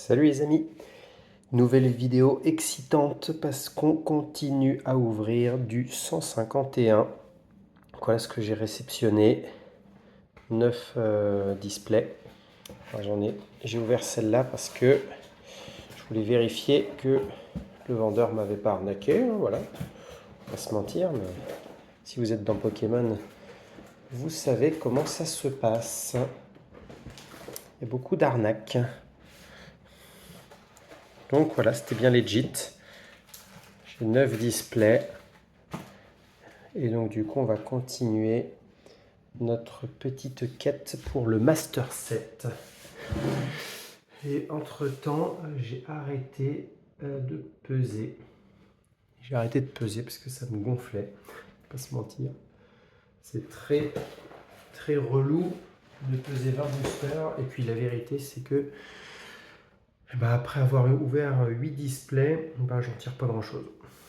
Salut les amis, nouvelle vidéo excitante parce qu'on continue à ouvrir du 151. Voilà ce que j'ai réceptionné, 9 displays. J'ai ouvert celle-là parce que je voulais vérifier que le vendeur m'avait pas arnaqué, hein, voilà, on va pas se mentir, mais si vous êtes dans Pokémon, vous savez comment ça se passe. Il y a beaucoup d'arnaques. Donc voilà, c'était bien legit. J'ai 9 displays. Et donc du coup, on va continuer notre petite quête pour le Master Set. Et entre-temps, j'ai arrêté de peser. J'ai arrêté de peser parce que ça me gonflait, pas se mentir. C'est très relou de peser 20 boosters. Et puis la vérité, c'est que après avoir ouvert 8 displays, j'en tire pas grand-chose.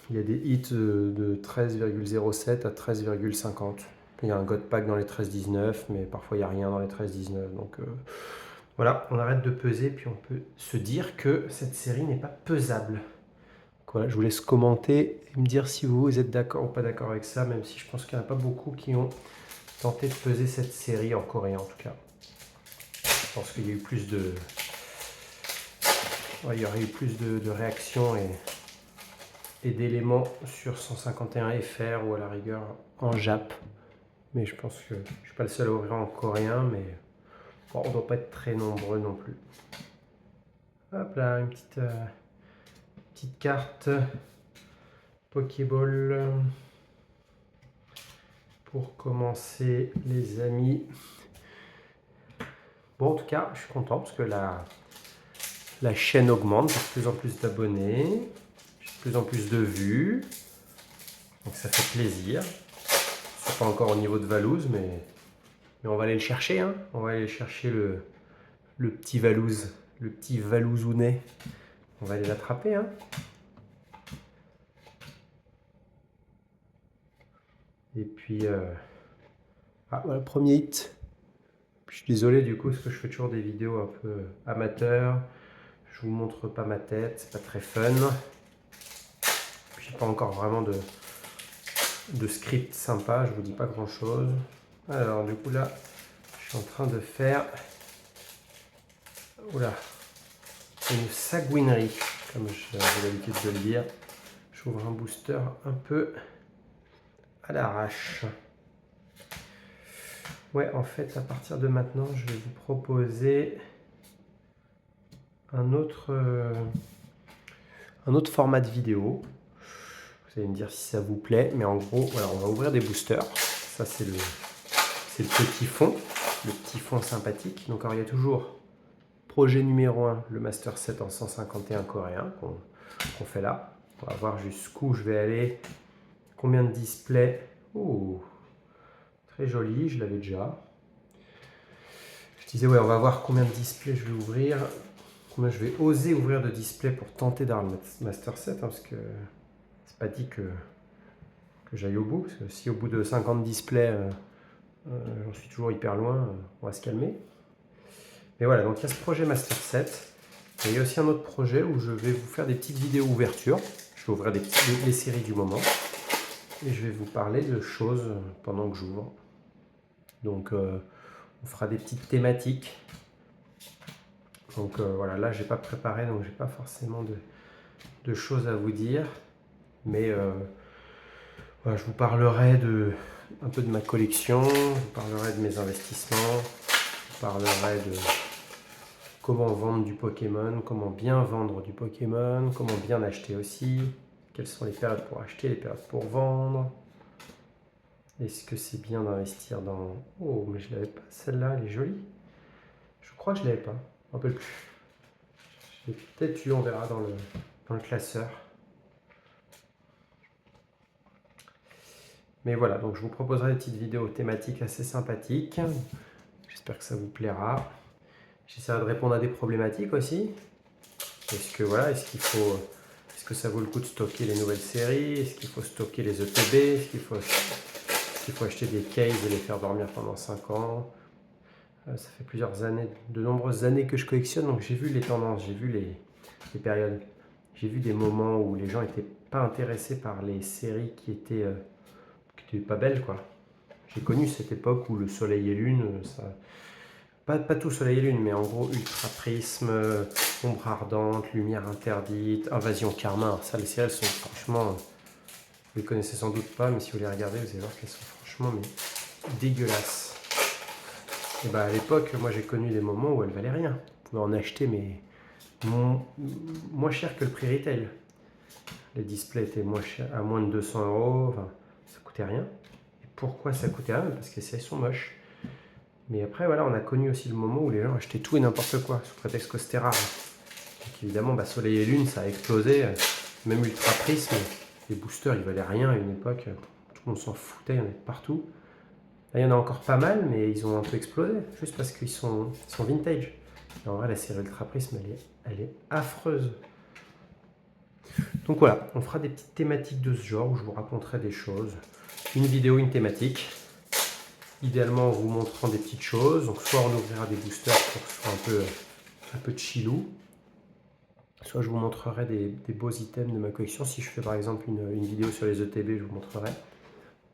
Il y a des hits de 13,07 à 13,50. Il y a un God Pack dans les 13,19, mais parfois il n'y a rien dans les 13,19. Donc voilà, on arrête de peser, puis on peut se dire que cette série n'est pas pesable. Donc voilà, je vous laisse commenter et me dire si vous êtes d'accord ou pas d'accord avec ça, même si je pense qu'il n'y en a pas beaucoup qui ont tenté de peser cette série en coréen en tout cas. Je pense qu'il y a eu plus de... Ouais, il y aurait eu plus de réactions et d'éléments sur 151 FR ou à la rigueur en Jap. Mais je pense que je ne suis pas le seul à ouvrir en coréen, mais bon, on ne doit pas être très nombreux non plus. Hop là, une petite carte Pokéball pour commencer les amis. Bon, en tout cas, je suis content parce que la chaîne augmente, j'ai de plus en plus d'abonnés, j'ai de plus en plus de vues, donc ça fait plaisir. C'est pas encore au niveau de Valouz, mais on va aller le chercher, hein. On va aller chercher le petit Valouz, le petit Valouzounet. On va aller l'attraper, hein. Et puis, voilà, premier hit. Je suis désolé du coup, parce que je fais toujours des vidéos un peu amateurs. Je vous montre pas ma tête, c'est pas très fun. Puis j'ai pas encore vraiment de script sympa, je vous dis pas grand chose. Alors du coup là, je suis en train de faire une sagouinerie, comme j'ai l'habitude de le dire. J'ouvre un booster un peu à l'arrache. Ouais, en fait, à partir de maintenant, je vais vous proposer un autre format de vidéo. Vous allez me dire si ça vous plaît, mais en gros, voilà, on va ouvrir des boosters. Ça, c'est le petit fond sympathique. Donc, alors, il y a toujours projet numéro 1, le Master 7 en 151 coréen qu'on fait là. On va voir jusqu'où je vais aller, combien de displays. Oh, très joli, je l'avais déjà. Je disais, ouais, on va voir combien de displays je vais ouvrir, combien je vais oser ouvrir de displays pour tenter d'avoir le Master 7, hein, parce que c'est pas dit que j'aille au bout, parce que si au bout de 50 displays, j'en suis toujours hyper loin, on va se calmer. Mais voilà, donc il y a ce projet Master 7, et il y a aussi un autre projet où je vais vous faire des petites vidéos ouverture. Je vais ouvrir les séries du moment, et je vais vous parler de choses pendant que j'ouvre. Donc on fera des petites thématiques. Donc voilà, là j'ai pas préparé, donc j'ai pas forcément de choses à vous dire. Mais voilà, je vous parlerai un peu de ma collection, je vous parlerai de mes investissements, je vous parlerai de comment vendre du Pokémon, comment bien vendre du Pokémon, comment bien acheter aussi, quelles sont les périodes pour acheter, les périodes pour vendre. Est-ce que c'est bien d'investir dans... Oh, mais je l'avais pas, celle-là, elle est jolie. Je crois que je l'avais pas, un peu plus. Je l'ai peut-être eu, on verra dans le classeur. Mais voilà, donc je vous proposerai des petites vidéos thématiques assez sympathiques. J'espère que ça vous plaira. J'essaierai de répondre à des problématiques aussi. Est-ce que ça vaut le coup de stocker les nouvelles séries? Est-ce qu'il faut stocker les ETB? Est-ce qu'il faut acheter des cases et les faire dormir pendant 5 ans? Ça fait plusieurs années, de nombreuses années que je collectionne, donc j'ai vu les tendances, j'ai vu les périodes. J'ai vu des moments où les gens n'étaient pas intéressés par les séries qui étaient pas belles, quoi. J'ai connu cette époque où le Soleil et Lune, pas tout Soleil et Lune, mais en gros Ultra Prisme, Ombre Ardente, Lumière Interdite, Invasion Karma. Alors ça, les séries, elles sont franchement, vous les connaissez sans doute pas, mais si vous les regardez, vous allez voir qu'elles sont franchement dégueulasses. Et bah à l'époque, moi j'ai connu des moments où elles valaient rien. Vous pouvez en acheter, mais moins cher que le prix retail. Les displays étaient à moins de 200 euros, enfin, ça coûtait rien. Et pourquoi ça coûtait rien? Parce que les séries sont moches. Mais après, voilà, on a connu aussi le moment où les gens achetaient tout et n'importe quoi, sous prétexte que c'était rare. Donc évidemment, Soleil et Lune, ça a explosé. Même Ultra Prisme, les boosters, ils valaient rien à une époque. Tout le monde s'en foutait, il y en avait partout. Là, il y en a encore pas mal, mais ils ont un peu explosé, juste parce qu'ils sont vintage. Et en vrai, la série Ultra Prisme, elle est affreuse. Donc voilà, on fera des petites thématiques de ce genre où je vous raconterai des choses. Une vidéo, une thématique. Idéalement en vous montrant des petites choses. Donc soit on ouvrira des boosters pour que ce soit un peu chillou. Soit je vous montrerai des beaux items de ma collection. Si je fais par exemple une vidéo sur les ETB, je vous montrerai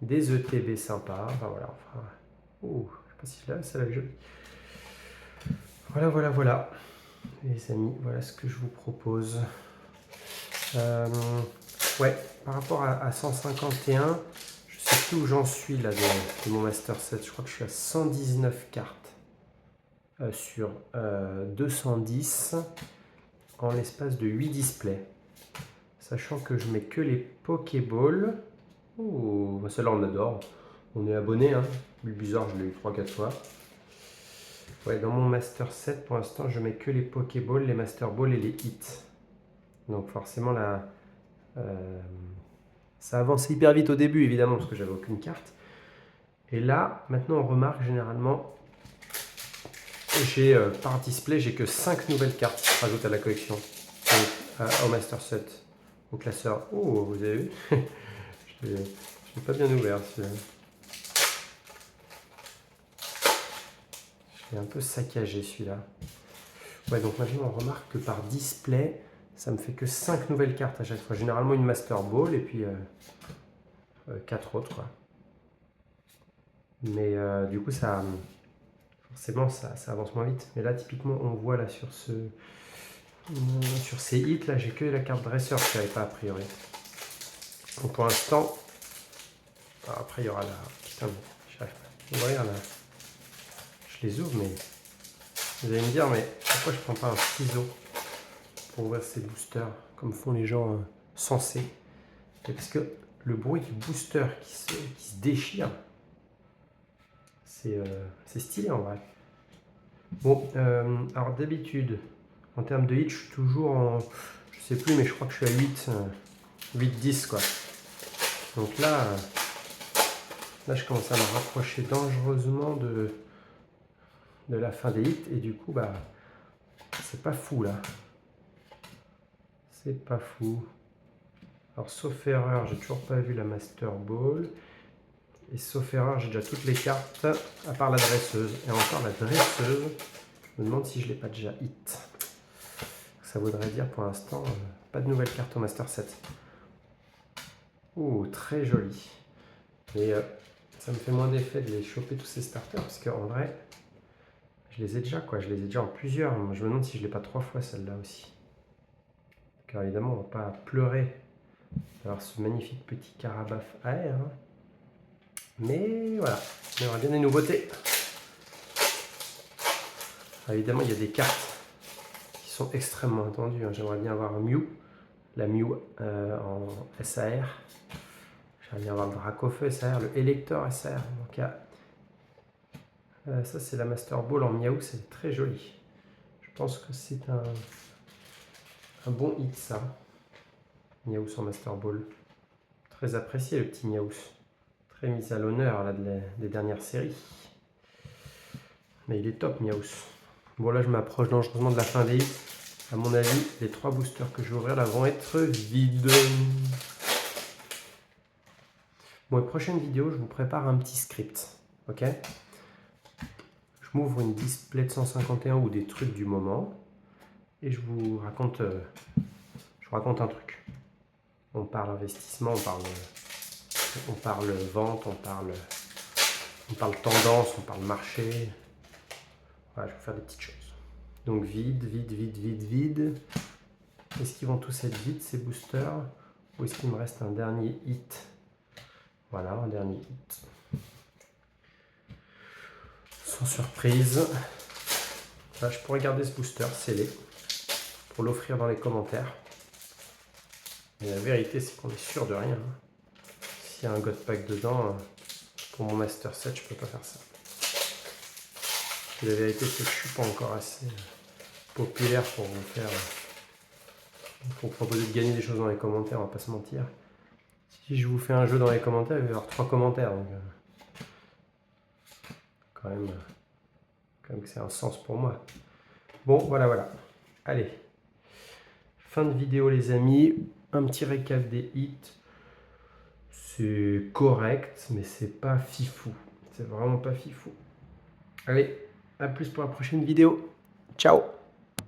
des ETB sympas. Enfin voilà, on fera... Oh, je sais pas si c'est là, c'est jolie. Voilà. Les amis, voilà ce que je vous propose. Ouais, par rapport à 151, je sais plus où j'en suis là de mon Master 7. Je crois que je suis à 119 cartes sur 210 en l'espace de 8 displays. Sachant que je mets que les Pokéballs. Oh, celle-là on adore. On est abonné, hein. Bulbizarre, je l'ai eu 3-4 fois. Ouais, dans mon Master 7, pour l'instant, je mets que les Pokéballs, les Master Balls et les Hits. Donc forcément, là, ça avance hyper vite au début, évidemment, parce que j'avais aucune carte. Et là, maintenant, on remarque généralement, par display, j'ai que 5 nouvelles cartes qui se rajoutent à la collection. Donc, au Master 7, au classeur. Oh, vous avez vu? Je l'ai pas bien ouvert, celui-là. Je l'ai un peu saccagé, celui-là. Ouais, donc maintenant, on remarque que par display, ça me fait que 5 nouvelles cartes à chaque fois. Généralement, une Master Ball et puis 4 autres, quoi. Mais du coup, forcément, ça avance moins vite. Mais là, typiquement, on voit là sur ces hits, là, j'ai que la carte dresseur que je n'avais pas a priori. Donc pour l'instant, après il y aura la... Putain, j'arrive pas. Regarde là. Je les ouvre, mais vous allez me dire, mais pourquoi je prends pas un ciseau pour ouvrir ces boosters, comme font les gens sensés? Parce que le bruit du booster qui se déchire, c'est stylé en vrai. Bon, alors d'habitude, en termes de hit, je suis toujours en... Je sais plus, mais je crois que je suis à 8-10 quoi. Donc là, je commence à me rapprocher dangereusement de la fin des hits. Et du coup, c'est pas fou là. C'est pas fou. Alors, sauf erreur, j'ai toujours pas vu la Master Ball. Et sauf erreur, j'ai déjà toutes les cartes, à part la dresseuse. Et encore la dresseuse, je me demande si je l'ai pas déjà hit. Ça voudrait dire pour l'instant, pas de nouvelles cartes au Master 7. Ouh, très joli. Et ça me fait moins d'effet de les choper tous ces starters, parce qu'en vrai, je les ai déjà quoi. Je les ai déjà en plusieurs. Je me demande si je l'ai pas 3 fois celle-là aussi. Car évidemment, on va pas pleurer d'avoir ce magnifique petit Carabaf AR. Hein. Mais voilà, on aimerait bien des nouveautés. Alors, évidemment, il y a des cartes qui sont extrêmement attendues. Hein. J'aimerais bien avoir un Mew, la Mew en SAR. J'aimerais bien avoir le Dracofeu SAR, le Elector SAR. Donc, ça, c'est la Master Ball en Miaou, c'est très joli. Je pense que c'est un bon hit, ça. Miaou en Master Ball. Très apprécié, le petit Miaou. Très mis à l'honneur des dernières séries. Mais il est top, Miaous. Bon, là, je m'approche dangereusement de la fin des hits. À mon avis, les 3 boosters que je vais ouvrir là vont être vides. Bon, et prochaine vidéo, je vous prépare un petit script. Ok? Je je m'ouvre une display de 151 ou des trucs du moment et je vous raconte, un truc. On parle investissement, on parle vente, on parle tendance, on parle marché. Voilà, je vais faire des petites choses. Donc vide, vide, vide, vide, vide. Est-ce qu'ils vont tous être vides ces boosters? Ou est-ce qu'il me reste un dernier hit? Voilà, un dernier hit. Sans surprise. Là, je pourrais garder ce booster scellé pour l'offrir dans les commentaires. Mais la vérité, c'est qu'on est sûr de rien. S'il y a un God Pack dedans, pour mon Master 7, je peux pas faire ça. Et la vérité, c'est que je suis pas encore assez populaire pour vous faire... pour proposer de gagner des choses dans les commentaires, on va pas se mentir. Si je vous fais un jeu dans les commentaires, il va y avoir 3 commentaires. Donc, quand même que c'est un sens pour moi. Bon, voilà. Allez. Fin de vidéo, les amis. Un petit récap des hits. C'est correct, mais c'est pas fifou. C'est vraiment pas fifou. Allez, à plus pour la prochaine vidéo. Ciao!